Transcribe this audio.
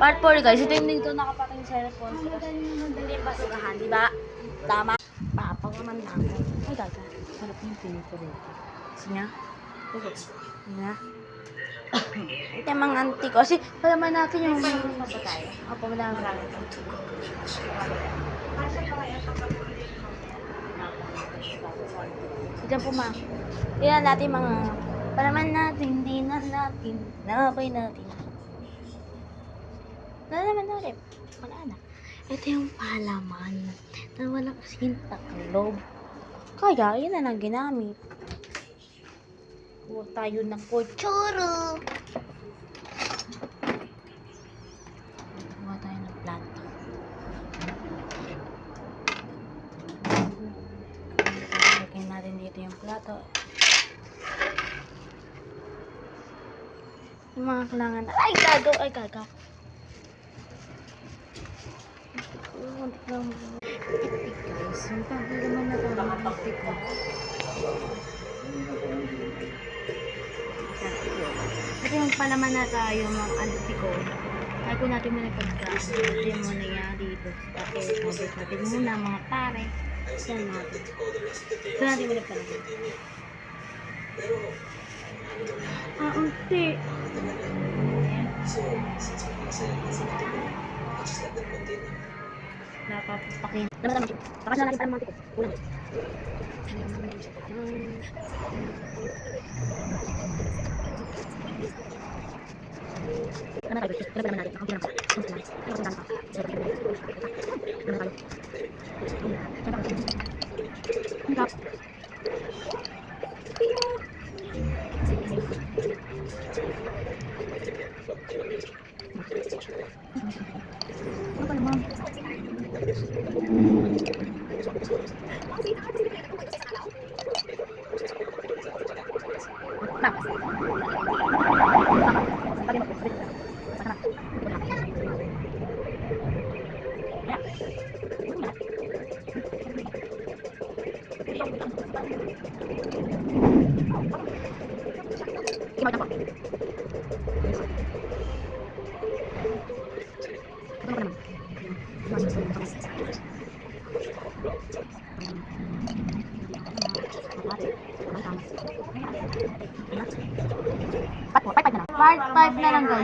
Part 4 guys, ito yung dito nakapatay yung cellphone. Hindi yung basurahan, di ba? Tama. Papangaman na ako. Ay, gaga. Sarap yung pinito dito. Kasi nga. Nga. Ito yung mga antiko. Kasi, palaman natin yung mapatay. Opo, madami marami. Ito po ma. Tingnan natin mga palaman natin, dinan natin, nabay natin. Nalaman natin. Wala na. Ito yung palaman na walang kasing taklob. Kaya, yun na lang ginamit. Huwag tayo ng kutsuro. Huwag tayo ng planta. Lagyan natin dito yung plato. Yung mga kailangan. Ay, gago! Ay, gaga. Guys, yung pagod naman na tayo mag-antiko. Ito yung palaman na tayo mga antiko. Kaya kung natin muna pagkakas, ito yung muna yan dito. Tapos natin muna mga pare. Yan natin. Ito natin muna palaman. Unti. Napapakin. Naman. Pakas na natin palaman antiko. Ulang. Ano tayo? Ano naman natin? Ako ginagawa. Part 5 na lang guys.